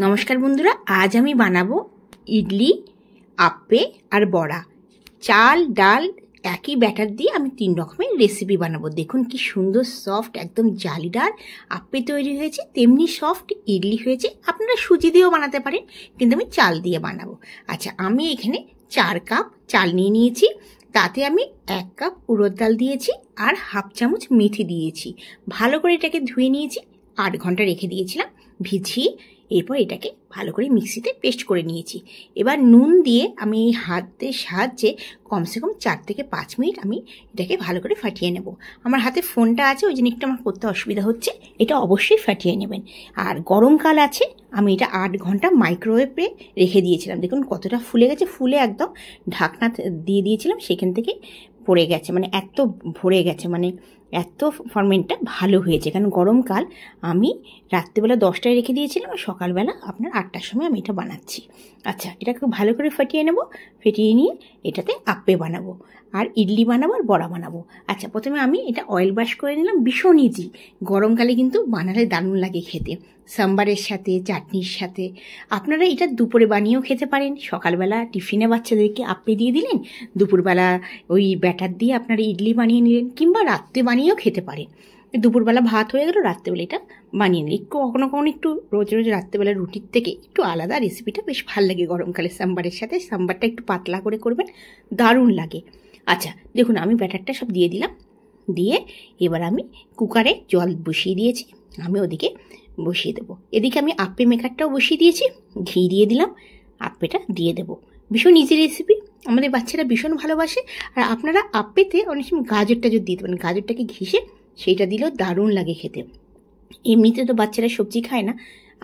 নমস্কার বন্ধুরা, আজ আমি বানাবো ইডলি, আপ্পে আর বড়া। চাল ডাল একই ব্যাটার দিয়ে আমি 3 রকমের রেসিপি বানাবো। দেখুন কি সুন্দর সফট একদম জালিদার আপ্পে তৈরি হয়েছে, তেমনি সফট ইডলি হয়েছে। আপনারা সুজি দিয়েও বানাতে পারেন, কিন্তু আমি চাল দিয়ে বানাবো। আচ্ছা, আমি এখানে 4 কাপ চাল নিয়ে নিয়েছি। তাতে আমি 1 কাপ উড়দ ডাল দিয়েছি আর হাফ চামচ মেথি দিয়েছি। ভালো করে এটাকে ধুয়ে নিয়েছি, 8 ঘন্টা রেখে দিয়েছিলাম ভিজিয়ে। এরপর এটাকে ভালো করে মিক্সিতে পেস্ট করে নিয়েছি। এবার নুন দিয়ে আমি এই হাতের সাহায্যে কমসে কম 4 থেকে 5 মিনিট আমি এটাকে ভালো করে ফাটিয়ে নেব। আমার হাতে ফোনটা আছে, ওই জন্য একটু আমার করতে অসুবিধা হচ্ছে। এটা অবশ্যই ফাটিয়ে নেবেন। আর গরমকাল আছে, আমি এটা 8 ঘন্টা মাইক্রোওয়েভে রেখে দিয়েছিলাম। দেখুন কতটা ফুলে গেছে, ফুলে একদম ঢাকনা দিয়ে দিয়েছিলাম, সেখান থেকে পড়ে গেছে, মানে এত ভরে গেছে, মানে এত ফরমেন্টটা ভালো হয়েছে। কারণ গরমকাল আমি রাত্রিবেলা 10টায় রেখে দিয়েছিলাম আর সকালবেলা আপনার 8টার সময় আমি এটা বানাচ্ছি। আচ্ছা, এটাকে ভালো করে ফাটিয়ে নেব। ফেটিয়ে নিয়ে এটাতে আপ্পে বানাবো আর ইডলি বানাবো আর বড়া বানাবো। আচ্ছা, প্রথমে আমি এটা অয়েল ব্রাশ করে নিলাম। ভীষণ ইজি, গরমকালে কিন্তু বানালে দারুণ লাগে খেতে, সাম্বারের সাথে, চাটনির সাথে। আপনারা এটা দুপুরে বানিয়েও খেতে পারেন। সকালবেলা টিফিনে বাচ্চাদেরকে আপ্পে দিয়ে দিলেন, দুপুরবেলা ওই ব্যাটার দিয়ে আপনারা ইডলি বানিয়ে নিলেন, কিংবা রাত্রে বানিয়েও খেতে পারেন। দুপুরবেলা ভাত হয়ে গেল, রাত্রেবেলা এটা বানিয়ে নিন। কখনো কখনো একটু রোজ রোজ রাত্রেবেলা রুটির থেকে একটু আলাদা রেসিপিটা বেশ ভালো লাগে গরমকালে সাম্বারের সাথে। সাম্বারটা একটু পাতলা করে করবেন, দারুণ লাগে। আচ্ছা দেখুন, আমি ব্যাটারটা সব দিয়ে দিলাম। দিয়ে এবার আমি কুকারে জল বসিয়ে দিয়েছি, আমি ওদিকে বসিয়ে দেবো। এদিকে আমি আপ্পে মেকারটাও বসিয়ে দিয়েছি, ঘি দিয়ে দিলাম, আপ্পেটা দিয়ে দেবো। ভীষণ ইজি রেসিপি, আমাদের বাচ্চারা ভীষণ ভালোবাসে। আর আপনারা আপ্পেতে অনেক সময় গাজর টাজর দিতে পারেন, গাজরটাকে ঘিষে সেইটা দিলেও দারুণ লাগে খেতে। এমনিতে তো বাচ্চারা সবজি খায় না,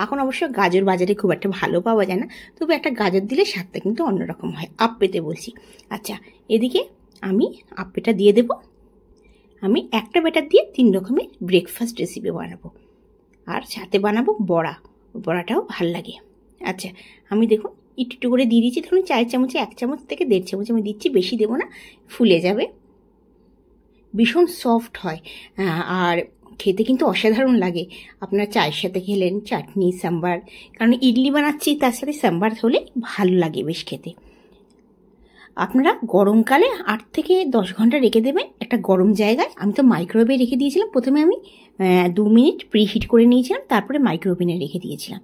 এখন অবশ্য গাজর বাজারে খুব একটা ভালো পাওয়া যায় না, তবে একটা গাজর দিলে স্বাদটা কিন্তু অন্যরকম হয়, আপ্পেতে বলছি। আচ্ছা, এদিকে আমি আপ্পেটা দিয়ে দেব। আমি একটা ব্যাটার দিয়ে 3 রকমের ব্রেকফাস্ট রেসিপি বানাবো, আর সাথে বানাবো বড়া। বড়াটাও ভাল লাগে। আচ্ছা, আমি দেখুন একটু করে দিয়ে দিচ্ছি। ধরুন 4 চামচে 1 চামচ থেকে 1.5 চামচ আমি দিচ্ছি, বেশি দেবো না, ফুলে যাবে। ভীষণ সফট হয় আর খেতে কিন্তু অসাধারণ লাগে। আপনারা চায়ের সাথে খেলেন, চাটনি, সাম্বার, কারণ ইডলি বানাচ্ছি তার সাথে সাম্বার হলে ভালো লাগে বেশ খেতে। আপনারা গরমকালে 8 থেকে 10 ঘন্টা রেখে দেবেন একটা গরম জায়গায়। আমি তো মাইক্রোওয়েভে রেখে দিয়েছিলাম। প্রথমে আমি 2 মিনিট প্রিহিট করে নিয়েছিলাম, তারপরে মাইক্রোওভেনে রেখে দিয়েছিলাম।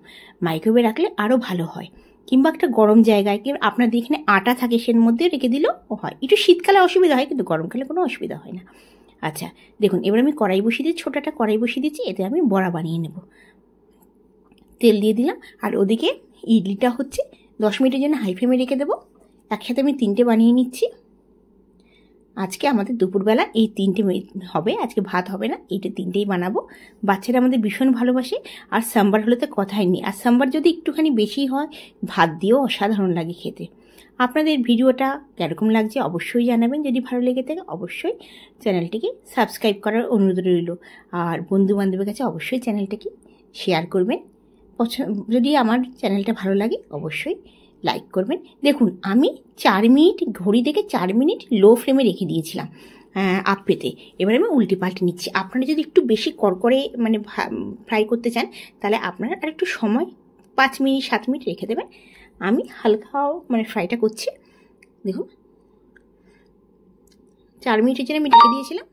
মাইক্রোওয়েভে রাখলে আরও ভালো হয়, কিংবা একটা গরম জায়গায়, কি আপনাদের এখানে আটা থাকে সের মধ্যে রেখে দিলেও হয়। একটু শীতকালে অসুবিধা হয়, কিন্তু গরমকালে কোনো অসুবিধা হয় না। আচ্ছা দেখুন, এবার আমি কড়াই বসিয়ে দিচ্ছি, ছোটো একটা কড়াই বসিয়ে দিচ্ছি। এতে আমি বড়া বানিয়ে নেব। তেল দিয়ে দিলাম, আর ওদিকে ইডলিটা হচ্ছে 10 মিনিটের জন্য হাই ফ্লেমে রেখে দেবো। একসাথে আমি 3টে বানিয়ে নিচ্ছি। আজকে আমাদের দুপুরবেলা এই 3টে হবে, আজকে ভাত হবে না, এইটা 3টেই বানাবো। বাচ্চারা আমাদের ভীষণ ভালোবাসে। আর সাম্বার হলে তো কথাই নেই, আর সাম্বার যদি একটুখানি বেশি হয় ভাত দিয়েও অসাধারণ লাগে খেতে। আপনাদের ভিডিওটা কীরকম লাগছে অবশ্যই জানাবেন। যদি ভালো লেগে থাকে অবশ্যই চ্যানেলটিকে সাবস্ক্রাইব করার অনুরোধ রইল। আর বন্ধুবান্ধবের কাছে অবশ্যই চ্যানেলটাকে শেয়ার করবেন। যদি আমার চ্যানেলটা ভালো লাগে অবশ্যই লাইক করবেন। দেখুন আমি 4 মিনিট, ঘড়ি দেখে 4 মিনিট লো ফ্লেমে রেখে দিয়েছিলাম আপ্পেতে। এবার আমি উল্টে পাল্টে নিচ্ছি। আপনারা যদি একটু বেশি কড়কড়ে মানে ফ্রাই করতে চান, তাহলে আপনারা আর একটু সময় 5 মিনিট 7 মিনিট রেখে দেবেন। আমি হালকাও মানে ফ্রাইটা করছি। দেখুন 4 মিনিটের জন্য আমি ঢেকে দিয়েছিলাম।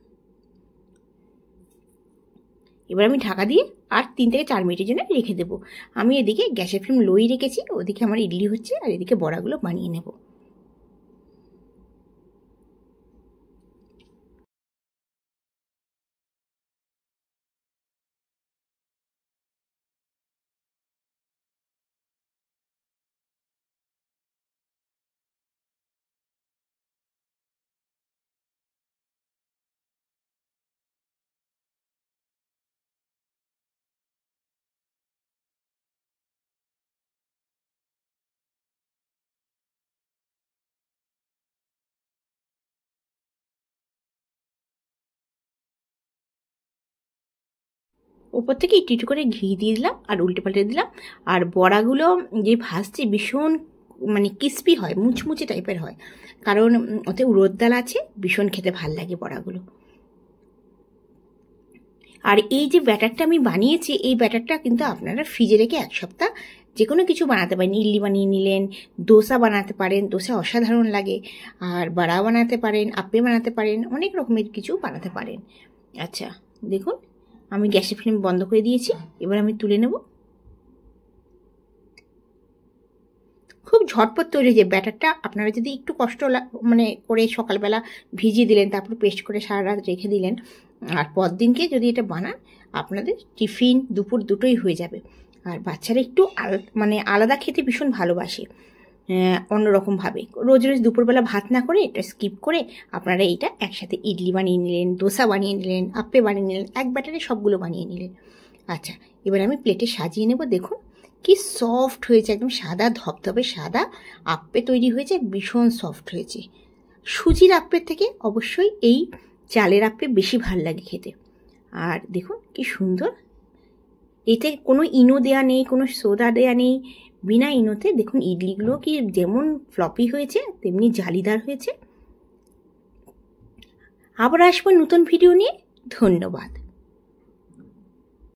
এবার আমি ঢাকা দিয়ে আর 3 থেকে 4 মিনিটের জন্য রেখে দেবো। আমি এদিকে গ্যাসের ফ্লেম লোই রেখেছি, ওদিকে আমার ইডলি হচ্ছে, আর এদিকে বড়াগুলো বানিয়ে নেব। উপর থেকে একটু করে ঘি দিয়ে দিলাম আর উল্টে পাল্টে দিলাম। আর বড়াগুলো যে ভাজছি ভীষণ মানে ক্রিস্পি হয়, মুচমুচে টাইপের হয়, কারণ ওতে উড়দ ডাল আছে, ভীষণ খেতে ভাল লাগে বড়াগুলো। আর এই যে ব্যাটারটা আমি বানিয়েছি, এই ব্যাটারটা কিন্তু আপনারা ফ্রিজে রেখে 1 সপ্তাহ যে কোনো কিছু বানাতে পারেন। ইডলি বানিয়ে নিলেন, দোসা বানাতে পারেন, দোসা অসাধারণ লাগে। আর বড়া বানাতে পারেন, আপ্পে বানাতে পারেন, অনেক রকমের কিছু বানাতে পারেন। আচ্ছা দেখুন, আমি গ্যাসের ফ্লেম বন্ধ করে দিয়েছি। এবার আমি তুলে নেব। খুব ঝটপট তৈরি হয়ে যায় ব্যাটারটা। আপনারা যদি একটু কষ্ট মানে করে সকালবেলা ভিজিয়ে দিলেন, তারপর পেস্ট করে সারা রাত রেখে দিলেন, আর পরদিনকে যদি এটা বানান, আপনাদের টিফিন দুপুর দুটোই হয়ে যাবে। আর বাচ্চারা একটু মানে আলাদা খেতে ভীষণ ভালোবাসে, অন্যরকমভাবে। রোজ রোজ দুপুরবেলা ভাত না করে এটা স্কিপ করে আপনারা এইটা একসাথে ইডলি বানিয়ে নিলেন, দোসা বানিয়ে নিলেন, আপ্পে বানিয়ে নিলেন, এক ব্যাটারে সবগুলো বানিয়ে নিলেন। আচ্ছা এবার আমি প্লেটে সাজিয়ে নেব। দেখুন কি সফট হয়েছে, একদম সাদা ধপধপে সাদা আপ্পে তৈরি হয়েছে, ভীষণ সফট হয়েছে। সুজির আপ্পের থেকে অবশ্যই এই চালের আপ্পে বেশি ভাল লাগে খেতে। আর দেখুন কি সুন্দর, এতে কোনো ইনো দেয়া নেই, কোনো সোডা দেয়া নেই, বিনা ইনোতে। দেখুন ইডলিগুলো কি যেমন ফ্লপি হয়েছে তেমনি জালিদার হয়েছে। আবার আসবো নতুন ভিডিও নিয়ে। ধন্যবাদ।